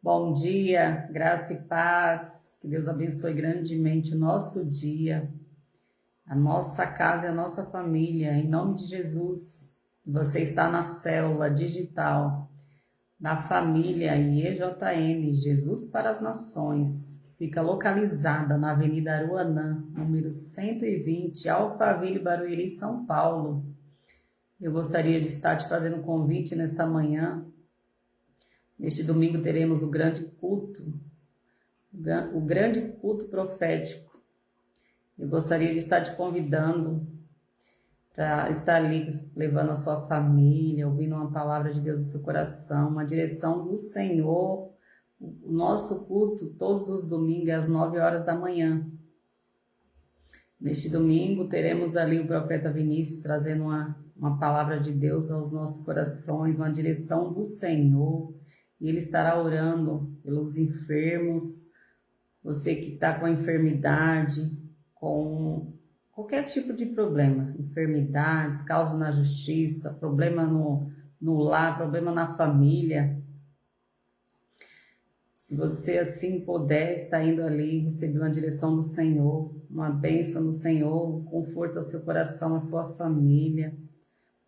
Bom dia, graça e paz, que Deus abençoe grandemente o nosso dia, a nossa casa e a nossa família, em nome de Jesus. Você está na célula digital da família IEJN, Jesus para as Nações, que fica localizada na Avenida Aruanã, número 120, Alphaville, Barueri, São Paulo. Eu gostaria de estar te fazendo um convite nesta manhã. Neste domingo teremos o grande culto profético. Eu gostaria de estar te convidando para estar ali levando a sua família, ouvindo uma palavra de Deus no seu coração, uma direção do Senhor. O nosso culto todos os domingos às 9 horas da manhã. Neste domingo teremos ali o profeta Vinícius trazendo uma palavra de Deus aos nossos corações, uma direção do Senhor. E ele estará orando pelos enfermos, você que está com enfermidade, com qualquer tipo de problema, enfermidades, causa na justiça, problema no lar, problema na família. Se você assim puder, está indo ali, receber uma direção do Senhor, uma bênção do Senhor, conforto ao seu coração, à sua família.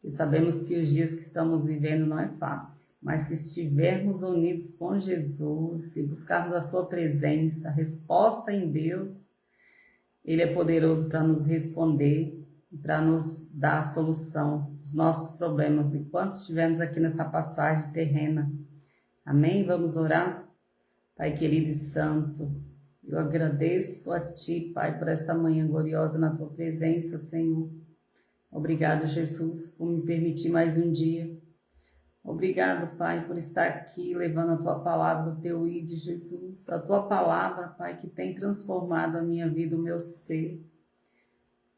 E sabemos que os dias que estamos vivendo não é fácil. Mas se estivermos unidos com Jesus, se buscarmos a sua presença, a resposta em Deus, Ele é poderoso para nos responder e para nos dar a solução dos nossos problemas, enquanto estivermos aqui nessa passagem terrena. Amém? Vamos orar? Pai querido e santo, eu agradeço a Ti, Pai, por esta manhã gloriosa na Tua presença, Senhor. Obrigado, Jesus, por me permitir mais um dia. Obrigado, Pai, por estar aqui levando a Tua palavra, o Teu ID, Jesus. A Tua palavra, Pai, que tem transformado a minha vida, o meu ser.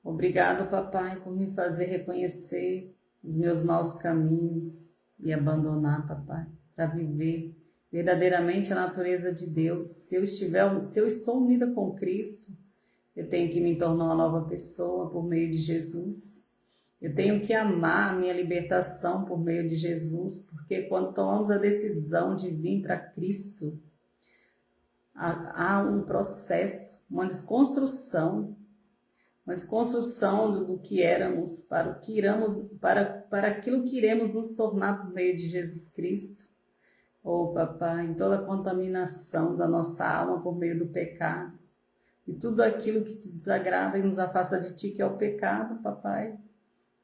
Obrigado, Papai, por me fazer reconhecer os meus maus caminhos e abandonar, Papai, para viver verdadeiramente a natureza de Deus. Se eu estou unida com Cristo, eu tenho que me tornar uma nova pessoa por meio de Jesus. Eu tenho que amar a minha libertação por meio de Jesus, porque quando tomamos a decisão de vir para Cristo, há um processo, uma desconstrução do que éramos para aquilo que iremos nos tornar por meio de Jesus Cristo. Oh, Papai, em toda a contaminação da nossa alma por meio do pecado, e tudo aquilo que te desagrada e nos afasta de Ti, que é o pecado, Papai.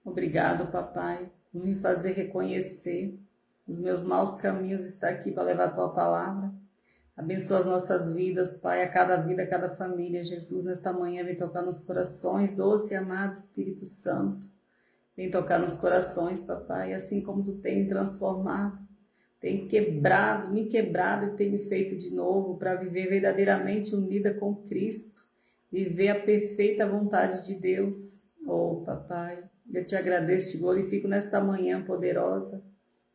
Obrigado, Papai, por me fazer reconhecer os meus maus caminhos, estar aqui para levar a Tua palavra. Abençoa as nossas vidas, Pai, a cada vida, a cada família. Jesus, nesta manhã, vem tocar nos corações, doce e amado Espírito Santo. Vem tocar nos corações, Papai, assim como Tu tem me transformado, tem me quebrado e tem me feito de novo para viver verdadeiramente unida com Cristo, viver a perfeita vontade de Deus. Oh, Papai, eu Te agradeço, Te glorifico nesta manhã poderosa.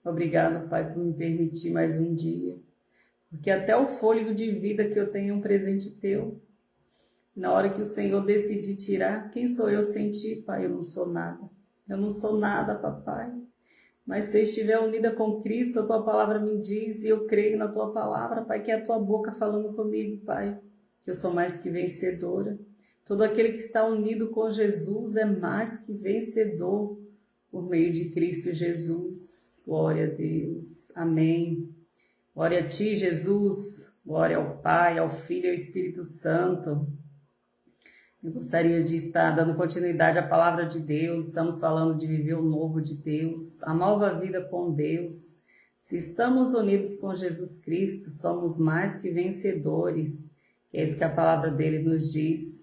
Obrigado, Pai, por me permitir mais um dia. Porque até o fôlego de vida que eu tenho é um presente Teu. Na hora que o Senhor decidir tirar, quem sou eu sem Ti, Pai? Eu não sou nada. Eu não sou nada, Papai. Mas se eu estiver unida com Cristo, a Tua palavra me diz, e eu creio na Tua palavra, Pai, que é a Tua boca falando comigo, Pai, que eu sou mais que vencedora. Todo aquele que está unido com Jesus é mais que vencedor por meio de Cristo Jesus. Glória a Deus. Amém. Glória a Ti, Jesus. Glória ao Pai, ao Filho e ao Espírito Santo. Eu gostaria de estar dando continuidade à palavra de Deus. Estamos falando de viver o novo de Deus, a nova vida com Deus. Se estamos unidos com Jesus Cristo, somos mais que vencedores. É isso que a palavra dele nos diz.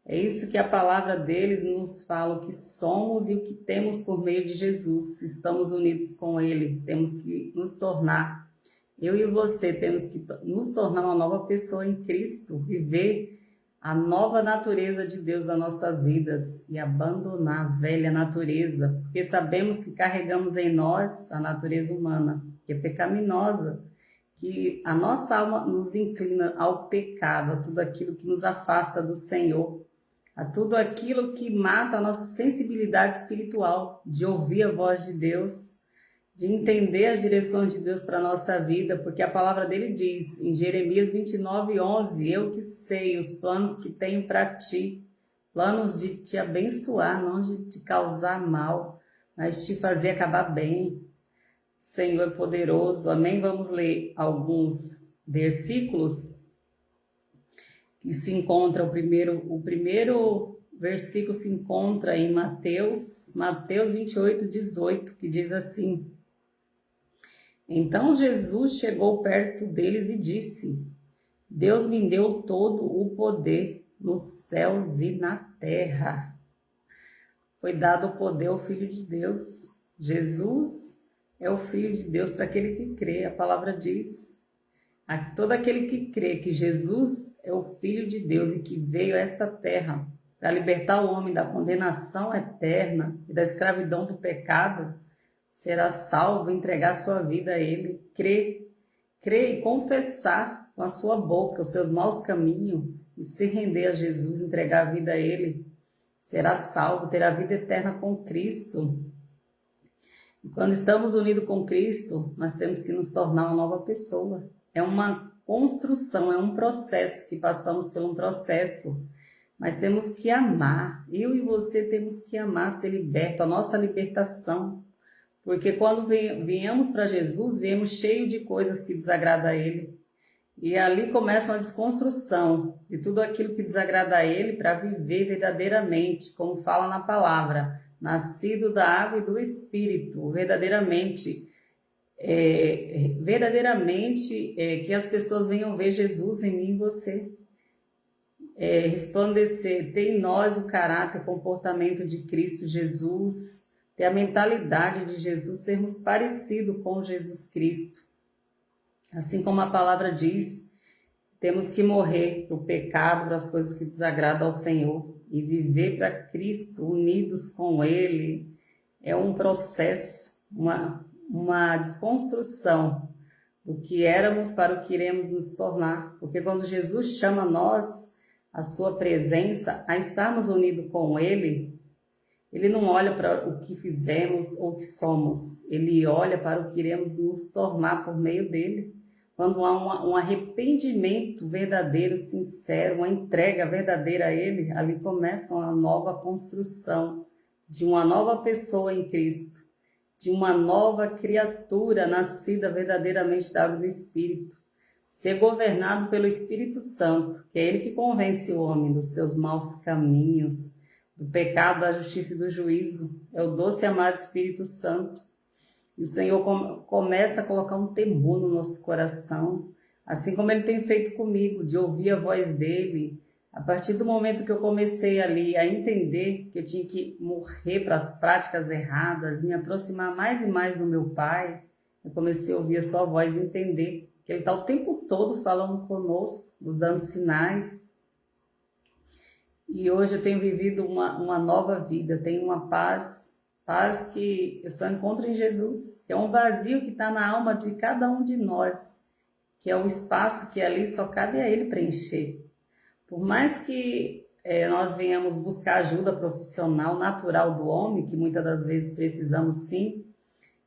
É isso que a palavra deles nos fala, o que somos e o que temos por meio de Jesus. Se estamos unidos com Ele, temos que nos tornar, eu e você, temos que nos tornar uma nova pessoa em Cristo, viver a nova natureza de Deus nas nossas vidas e abandonar a velha natureza, porque sabemos que carregamos em nós a natureza humana, que é pecaminosa, que a nossa alma nos inclina ao pecado, a tudo aquilo que nos afasta do Senhor, a tudo aquilo que mata a nossa sensibilidade espiritual, de ouvir a voz de Deus, de entender as direções de Deus para a nossa vida, porque a palavra dele diz em Jeremias 29:11, eu que sei os planos que tenho para ti, planos de te abençoar, não de te causar mal, mas te fazer acabar bem. Senhor é poderoso, amém? Vamos ler alguns versículos que se encontra, o primeiro versículo se encontra em Mateus 28:18, que diz assim: então Jesus chegou perto deles e disse: Deus me deu todo o poder nos céus e na terra. Foi dado o poder ao Filho de Deus. Jesus é o Filho de Deus para aquele que crê. A palavra diz: a todo aquele que crê que Jesus é o Filho de Deus e que veio a esta terra para libertar o homem da condenação eterna e da escravidão do pecado, será salvo, entregar sua vida a Ele, crer e confessar com a sua boca os seus maus caminhos e se render a Jesus, entregar a vida a Ele, será salvo, terá vida eterna com Cristo. E quando estamos unidos com Cristo, nós temos que nos tornar uma nova pessoa. É uma construção, é um processo, que passamos por um processo, mas temos que amar. Eu e você temos que amar, ser liberto, a nossa libertação. Porque quando viemos para Jesus, viemos cheio de coisas que desagradam a Ele. E ali começa uma desconstrução de tudo aquilo que desagrada a Ele para viver verdadeiramente, como fala na palavra, nascido da água e do Espírito, verdadeiramente, que as pessoas venham ver Jesus em mim e em você. Resplandecer, ter em nós o caráter, comportamento de Cristo Jesus, ter a mentalidade de Jesus, sermos parecidos com Jesus Cristo. Assim como a palavra diz, temos que morrer para o pecado, para as coisas que desagradam ao Senhor e viver para Cristo, unidos com Ele. É um processo, uma desconstrução do que éramos para o que iremos nos tornar. Porque quando Jesus chama nós, a sua presença, a estarmos unidos com Ele, Ele não olha para o que fizemos ou o que somos. Ele olha para o que iremos nos tornar por meio dele. Quando há um arrependimento verdadeiro, sincero, uma entrega verdadeira a Ele, ali começa uma nova construção de uma nova pessoa em Cristo, de uma nova criatura nascida verdadeiramente da água do Espírito. Ser governado pelo Espírito Santo, que é Ele que convence o homem dos seus maus caminhos, do pecado, da justiça e do juízo. É o doce e amado Espírito Santo. E o Senhor começa a colocar um temor no nosso coração, assim como Ele tem feito comigo, de ouvir a voz dEle. A partir do momento que eu comecei ali a entender que eu tinha que morrer para as práticas erradas, me aproximar mais e mais do meu Pai, eu comecei a ouvir a sua voz e entender que Ele está o tempo todo falando conosco, nos dando sinais. E hoje eu tenho vivido uma nova vida, eu tenho uma paz que eu só encontro em Jesus, que é um vazio que está na alma de cada um de nós, que é o espaço que ali só cabe a Ele preencher. Por mais que nós venhamos buscar ajuda profissional, natural do homem, que muitas das vezes precisamos sim,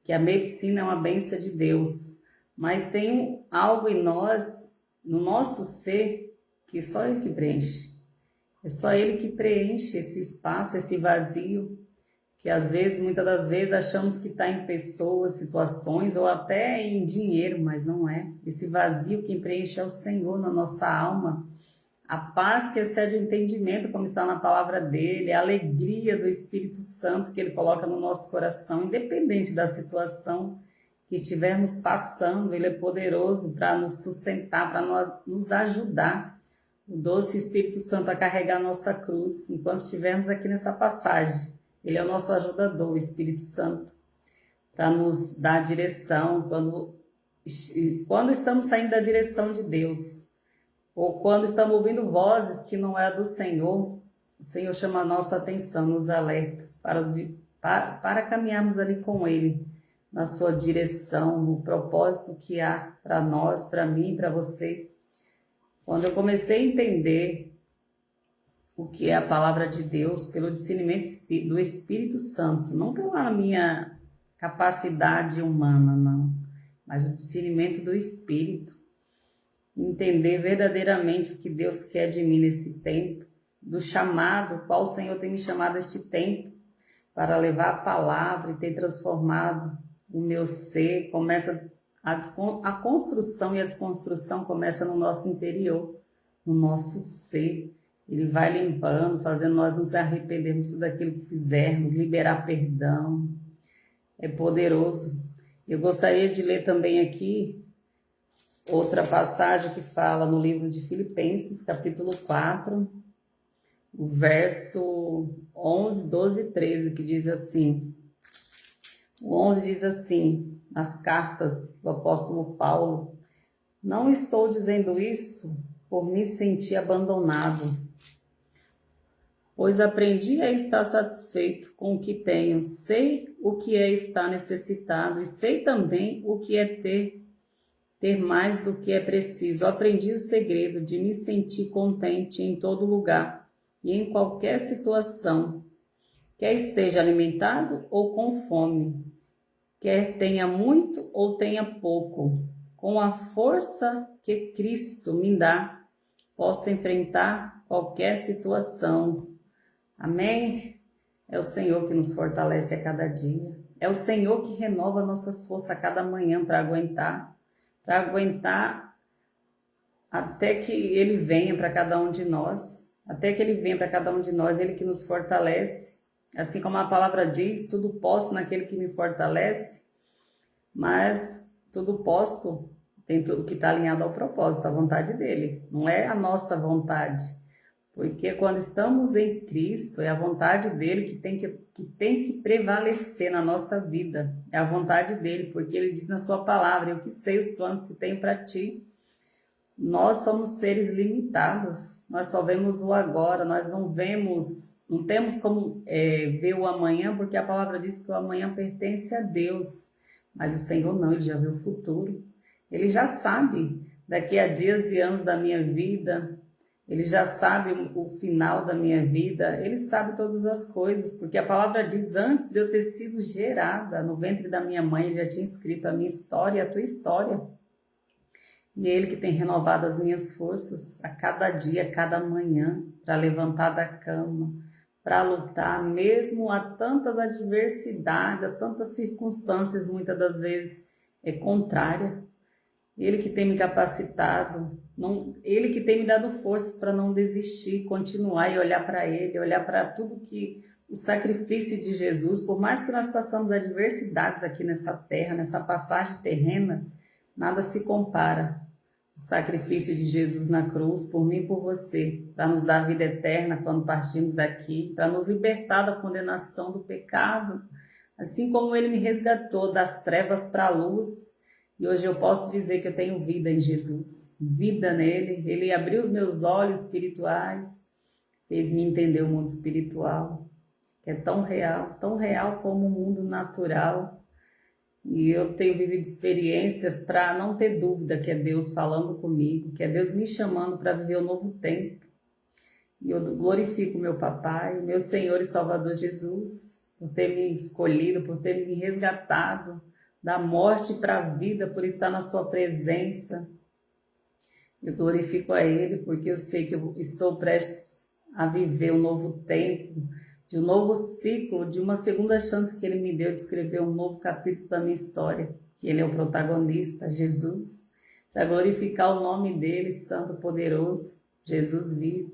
que a medicina é uma bênção de Deus, mas tem algo em nós, no nosso ser, que só Ele que preenche. É só Ele que preenche esse espaço, esse vazio, que às vezes, muitas das vezes, achamos que está em pessoas, situações ou até em dinheiro, mas não é. Esse vazio quem preenche é o Senhor na nossa alma. A paz que excede o entendimento, como está na palavra dEle, a alegria do Espírito Santo que Ele coloca no nosso coração, independente da situação que estivermos passando, Ele é poderoso para nos sustentar, para nos ajudar. O doce Espírito Santo a carregar a nossa cruz, enquanto estivermos aqui nessa passagem. Ele é o nosso ajudador, o Espírito Santo, para nos dar direção quando estamos saindo da direção de Deus, ou quando estamos ouvindo vozes que não é do Senhor. O Senhor chama a nossa atenção, nos alerta para caminharmos ali com Ele, na sua direção, no propósito que há para nós, para mim, para você. Quando eu comecei a entender o que é a palavra de Deus, pelo discernimento do Espírito Santo, não pela minha capacidade humana, não, mas o discernimento do Espírito. Entender verdadeiramente o que Deus quer de mim nesse tempo, do chamado, qual o Senhor tem me chamado a este tempo, para levar a palavra e ter transformado o meu ser. Começa a construção e a desconstrução começa no nosso interior, no nosso ser. Ele vai limpando, fazendo nós nos arrependermos de tudo aquilo que fizermos, liberar perdão. É poderoso. Eu gostaria de ler também aqui outra passagem que fala no livro de Filipenses, capítulo 4, o verso 11, 12 e 13, que diz assim. O 11 diz assim, nas cartas do apóstolo Paulo: não estou dizendo isso por me sentir abandonado, pois aprendi a estar satisfeito com o que tenho. Sei o que é estar necessitado e sei também o que é ter mais do que é preciso. Aprendi o segredo de me sentir contente em todo lugar e em qualquer situação, quer esteja alimentado ou com fome, quer tenha muito ou tenha pouco. Com a força que Cristo me dá, posso enfrentar qualquer situação. Amém? É o Senhor que nos fortalece a cada dia. É o Senhor que renova nossas forças a cada manhã para aguentar até que Ele venha para cada um de nós. Até que Ele venha para cada um de nós, Ele que nos fortalece. Assim como a palavra diz, tudo posso naquele que me fortalece, mas tudo posso, tem tudo que está alinhado ao propósito, à vontade dEle. Não é a nossa vontade. Porque quando estamos em Cristo, é a vontade dEle que tem que prevalecer na nossa vida. É a vontade dEle, porque Ele diz na sua palavra: eu que sei os planos que tenho para ti. Nós somos seres limitados, nós só vemos o agora, nós não temos como ver o amanhã, porque a palavra diz que o amanhã pertence a Deus. Mas o Senhor não, Ele já vê o futuro. Ele já sabe daqui a dias e anos da minha vida. Ele já sabe o final da minha vida. Ele sabe todas as coisas, porque a palavra diz: antes de eu ter sido gerada no ventre da minha mãe, Ele já tinha escrito a minha história e a tua história. E é Ele que tem renovado as minhas forças a cada dia, a cada manhã, para levantar da cama, para lutar, mesmo a tantas adversidades, a tantas circunstâncias, muitas das vezes contrárias. Ele que tem me capacitado, Ele que tem me dado forças para não desistir, continuar e olhar para Ele, olhar para tudo que o sacrifício de Jesus, por mais que nós passamos adversidades aqui nessa terra, nessa passagem terrena, nada se compara ao sacrifício de Jesus na cruz, por mim e por você, para nos dar a vida eterna quando partimos daqui, para nos libertar da condenação do pecado, assim como Ele me resgatou das trevas para a luz. E hoje eu posso dizer que eu tenho vida em Jesus, vida nele. Ele abriu os meus olhos espirituais, fez-me entender o mundo espiritual, que é tão real como o mundo natural. E eu tenho vivido experiências para não ter dúvida que é Deus falando comigo, que é Deus me chamando para viver um novo tempo. E eu glorifico meu papai, meu Senhor e Salvador Jesus, por ter me escolhido, por ter me resgatado da morte para a vida, por estar na sua presença. Eu glorifico a Ele, porque eu sei que eu estou prestes a viver um novo tempo, de um novo ciclo, de uma segunda chance que Ele me deu de escrever um novo capítulo da minha história, que Ele é o protagonista, Jesus, para glorificar o nome dEle, Santo Poderoso. Jesus vive.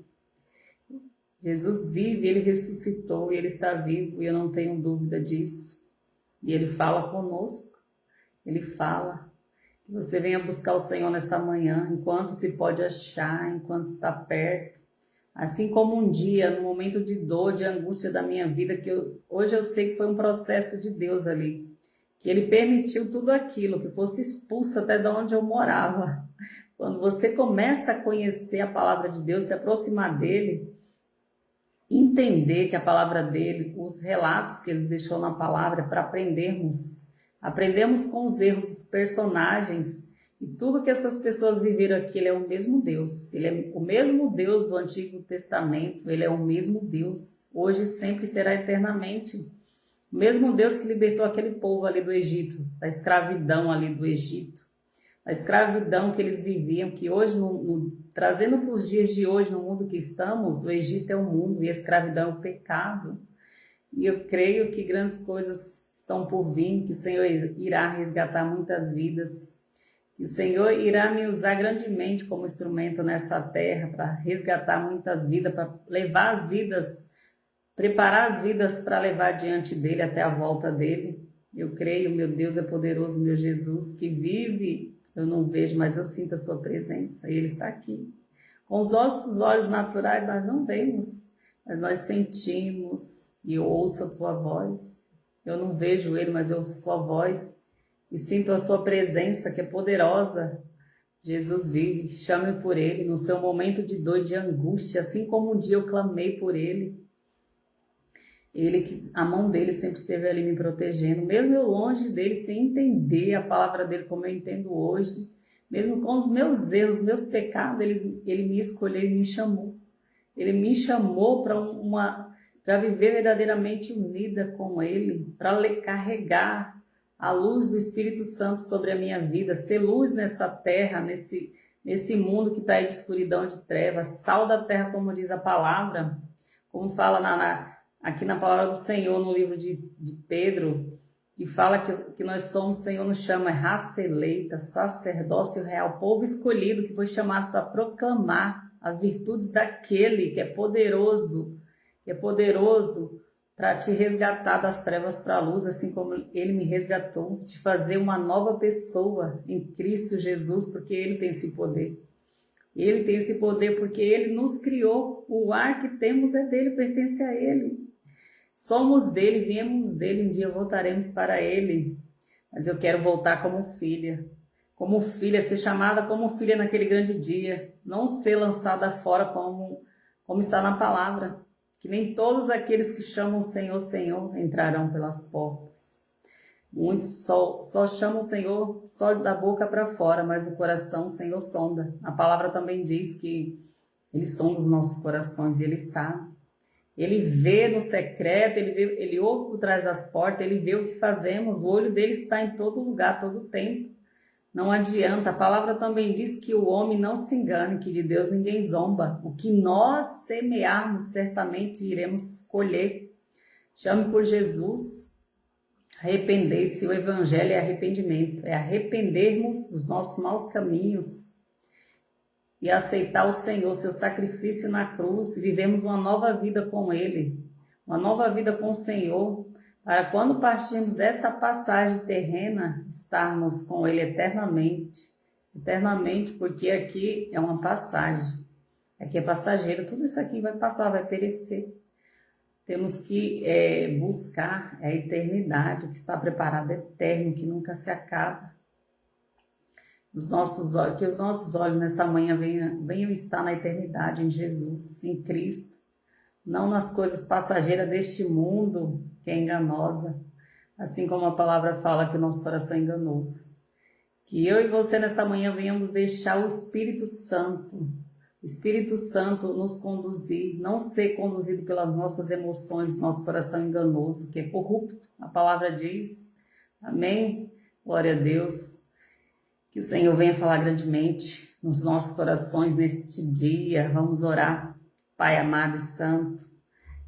Jesus vive, Ele ressuscitou, e Ele está vivo, e eu não tenho dúvida disso. E Ele fala conosco. Ele fala que você venha buscar o Senhor nesta manhã, enquanto se pode achar, enquanto está perto. Assim como um dia, no momento de dor, de angústia da minha vida, hoje eu sei que foi um processo de Deus ali, que Ele permitiu tudo aquilo, que fosse expulso até de onde eu morava. Quando você começa a conhecer a palavra de Deus, se aproximar dEle, entender que a palavra dEle, os relatos que Ele deixou na palavra, para aprendemos com os erros dos personagens e tudo que essas pessoas viveram aqui. Ele é o mesmo Deus. Ele é o mesmo Deus do Antigo Testamento. Ele é o mesmo Deus. Hoje e sempre será eternamente. O mesmo Deus que libertou aquele povo ali do Egito, da escravidão ali do Egito, a escravidão que eles viviam, que hoje, trazendo para os dias de hoje, no mundo que estamos, o Egito é o mundo e a escravidão é o pecado. E eu creio que grandes coisas estão por vir, que o Senhor irá resgatar muitas vidas, que o Senhor irá me usar grandemente como instrumento nessa terra para resgatar muitas vidas, para levar as vidas, preparar as vidas para levar diante dele até a volta dele. Eu creio, meu Deus é poderoso, meu Jesus, que vive. Eu não vejo, mas eu sinto a sua presença. Ele está aqui. Com os nossos olhos naturais nós não vemos, mas nós sentimos e eu ouço a sua voz. Eu não vejo ele, mas eu ouço a sua voz e sinto a sua presença que é poderosa. Jesus vive, chame por ele no seu momento de dor, de angústia, assim como um dia eu clamei por ele. Ele que a mão dele sempre esteve ali me protegendo, mesmo eu longe dele, sem entender a palavra dele como eu entendo hoje, mesmo com os meus erros, os meus pecados, ele me escolheu e me chamou. Ele me chamou para viver verdadeiramente unida com ele, para carregar a luz do Espírito Santo sobre a minha vida, ser luz nessa terra, nesse mundo que está aí de escuridão, de trevas, sal da terra, como diz a palavra, como fala aqui na palavra do Senhor, no livro de Pedro, que fala que nós somos, o Senhor nos chama, raça eleita, sacerdócio real, povo escolhido, que foi chamado para proclamar as virtudes daquele que é poderoso para te resgatar das trevas para a luz, assim como ele me resgatou, te fazer uma nova pessoa em Cristo Jesus, porque ele tem esse poder. Ele tem esse poder porque ele nos criou, o ar que temos é dele, pertence a ele. Somos dele, viemos dele, um dia voltaremos para ele. Mas eu quero voltar como filha, ser chamada como filha naquele grande dia, não ser lançada fora como está na palavra, que nem todos aqueles que chamam Senhor, Senhor, entrarão pelas portas. Muitos só chamam o Senhor só da boca para fora, mas o coração o Senhor sonda. A palavra também diz que ele sonda os nossos corações e ele sabe. Ele vê no secreto, ele ouve por trás das portas, ele vê o que fazemos, o olho dele está em todo lugar, todo tempo. Não adianta, a palavra também diz que o homem não se engane, que de Deus ninguém zomba. O que nós semearmos, certamente iremos colher. Chame por Jesus, arrepender-se, o evangelho é arrependimento, é arrependermos dos nossos maus caminhos, e aceitar o Senhor, seu sacrifício na cruz, e vivemos uma nova vida com Ele, uma nova vida com o Senhor, para quando partirmos dessa passagem terrena, estarmos com Ele eternamente, porque aqui é uma passagem, aqui é passageiro, tudo isso aqui vai passar, vai perecer. Temos que buscar a eternidade, o que está preparado é eterno, que nunca se acaba. Que os nossos olhos nesta manhã venham estar na eternidade, em Jesus, em Cristo, não nas coisas passageiras deste mundo, que é enganosa, assim como a palavra fala que o nosso coração é enganoso. Que eu e você nesta manhã venhamos deixar o Espírito Santo nos conduzir, não ser conduzido pelas nossas emoções, nosso coração enganoso, que é corrupto, a palavra diz. Amém? Glória a Deus. Que o Senhor venha falar grandemente nos nossos corações neste dia. Vamos orar. Pai amado e santo,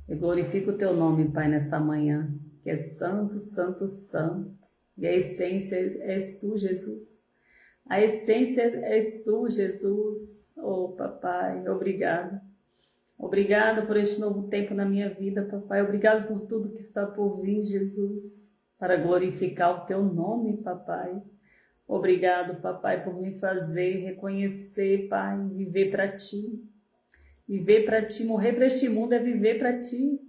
eu glorifico o teu nome, Pai, nesta manhã, que é santo, santo, santo. E a essência és tu, Jesus. A essência és tu, Jesus. Oh, papai, obrigado. Obrigado por este novo tempo na minha vida, papai. Obrigado por tudo que está por vir, Jesus, para glorificar o teu nome, papai. Obrigado, papai, por me fazer reconhecer, pai, viver para ti. Viver para ti, morrer para este mundo é viver para ti.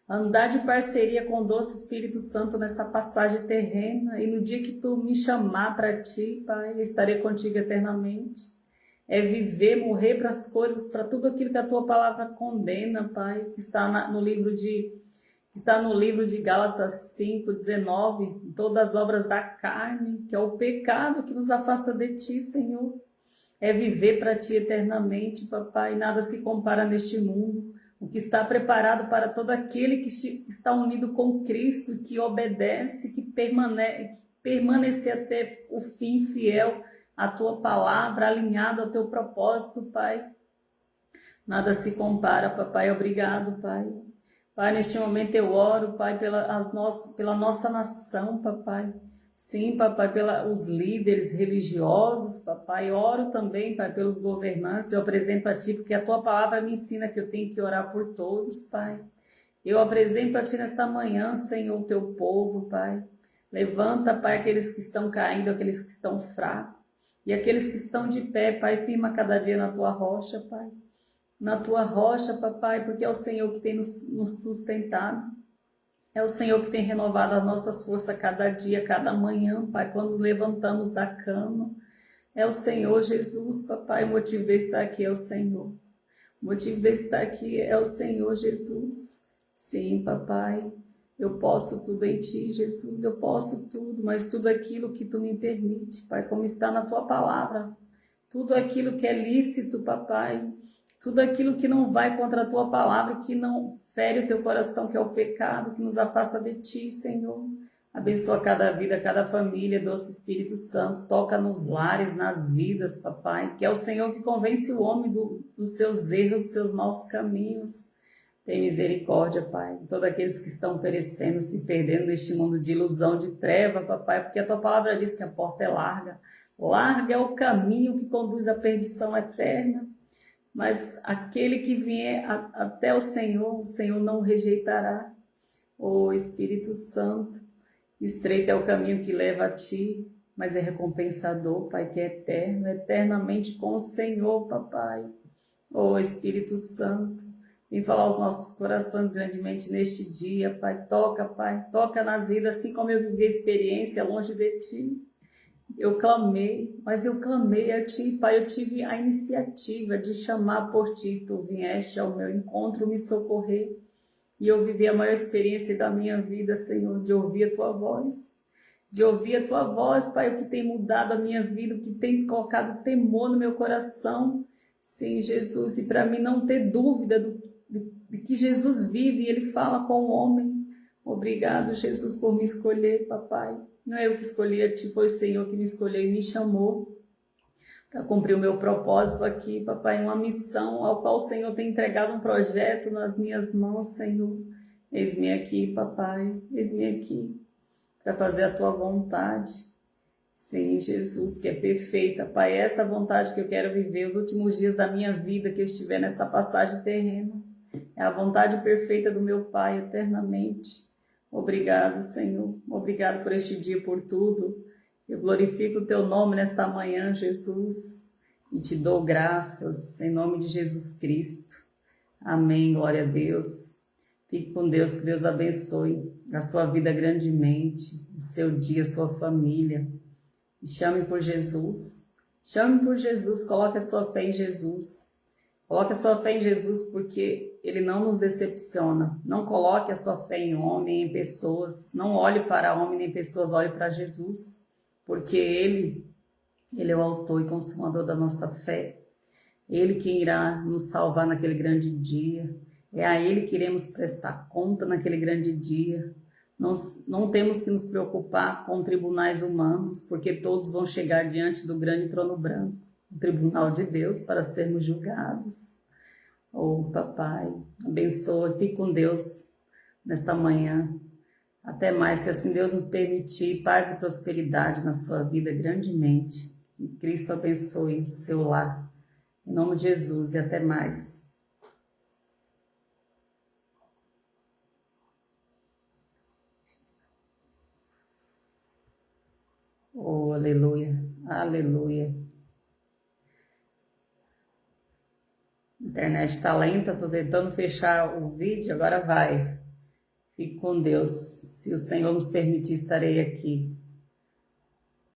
Andar de parceria com o doce Espírito Santo nessa passagem terrena. E no dia que tu me chamar para ti, pai, eu estarei contigo eternamente. É viver, morrer para as coisas, para tudo aquilo que a tua palavra condena, pai, que está no livro de Gálatas 5:19, todas as obras da carne, que é o pecado que nos afasta de ti, Senhor. É viver para ti eternamente, papai, nada se compara neste mundo. o que está preparado para todo aquele que está unido com Cristo, que obedece, que permanece até o fim fiel à tua palavra, alinhado ao teu propósito, Pai. Nada se compara, papai. Obrigado, Pai. Pai, neste momento eu oro, Pai, pela nossa nação, papai. Sim, papai, pelos líderes religiosos, papai. Oro também, Pai, pelos governantes. Eu apresento a Ti, porque a Tua palavra me ensina que eu tenho que orar por todos, Pai. Eu apresento a Ti nesta manhã, Senhor, o Teu povo, Pai. Levanta, Pai, aqueles que estão caindo, aqueles que estão fracos. E aqueles que estão de pé, Pai, firma cada dia na Tua rocha, Pai. Na Tua rocha, papai, porque é o Senhor que tem nos sustentado. É o Senhor que tem renovado as nossas forças cada dia, cada manhã, Pai, quando levantamos da cama. É o Senhor Jesus, papai, o motivo de estar aqui é o Senhor. O motivo de estar aqui é o Senhor Jesus. Sim, papai, eu posso tudo em Ti, Jesus, eu posso tudo, mas tudo aquilo que Tu me permite, Pai, como está na Tua palavra. Tudo aquilo que é lícito, papai, tudo aquilo que não vai contra a Tua palavra, que não fere o Teu coração, que é o pecado, que nos afasta de Ti, Senhor. Abençoa cada vida, cada família, doce Espírito Santo. Toca nos lares, nas vidas, papai. Que é o Senhor que convence o homem dos seus erros, dos seus maus caminhos. Tem misericórdia, Pai. De todos aqueles que estão perecendo, se perdendo neste mundo de ilusão, de treva, papai. Porque a Tua palavra diz que a porta é larga. Larga é o caminho que conduz à perdição eterna. Mas aquele que vier até o Senhor não o rejeitará. Ó Espírito Santo, estreito é o caminho que leva a Ti, mas é recompensador, Pai, que é eterno, eternamente com o Senhor, papai. Ó Espírito Santo, vem falar aos nossos corações grandemente neste dia, Pai. Toca nas vidas, assim como eu vivi a experiência longe de Ti. Eu clamei, mas eu clamei a Ti, Pai. Eu tive a iniciativa de chamar por Ti. Tu vieste ao meu encontro me socorrer. E eu vivi a maior experiência da minha vida, Senhor, de ouvir a Tua voz. De ouvir a Tua voz, Pai, o que tem mudado a minha vida, o que tem colocado temor no meu coração. Sim, Jesus, e para mim não ter dúvida de que Jesus vive e Ele fala com o homem. Obrigado, Jesus, por me escolher, papai. Não é eu que escolhi a Ti, foi o Senhor que me escolheu e me chamou para cumprir o meu propósito aqui, papai, uma missão ao qual o Senhor tem entregado um projeto nas minhas mãos, Senhor. Eis-me aqui, papai, eis-me aqui para fazer a Tua vontade. Sim, Jesus, que é perfeita, Pai, é essa vontade que eu quero viver os últimos dias da minha vida que eu estiver nessa passagem terrena. É a vontade perfeita do meu Pai eternamente. Obrigado, Senhor. Obrigado por este dia, por tudo. Eu glorifico o Teu nome nesta manhã, Jesus, e Te dou graças em nome de Jesus Cristo. Amém. Glória a Deus. Fique com Deus, que Deus abençoe a sua vida grandemente, o seu dia, a sua família. E chame por Jesus. Chame por Jesus. Coloque a sua fé em Jesus. Coloque a sua fé em Jesus, porque Ele não nos decepciona. Não coloque a sua fé em homem, em pessoas. Não olhe para homem nem pessoas, olhe para Jesus. Porque Ele é o autor e consumador da nossa fé. Ele quem irá nos salvar naquele grande dia. É a Ele que iremos prestar conta naquele grande dia. Não temos que nos preocupar com tribunais humanos, porque todos vão chegar diante do grande trono branco, o tribunal de Deus, para sermos julgados. Oh, papai, abençoa, fique com Deus nesta manhã. Até mais, se assim Deus nos permitir, paz e prosperidade na sua vida grandemente. Que Cristo abençoe o seu lar. Em nome de Jesus, e até mais. Oh, aleluia, aleluia. A internet está lenta, estou tentando fechar o vídeo, agora vai. Fique com Deus. Se o Senhor nos permitir, estarei aqui.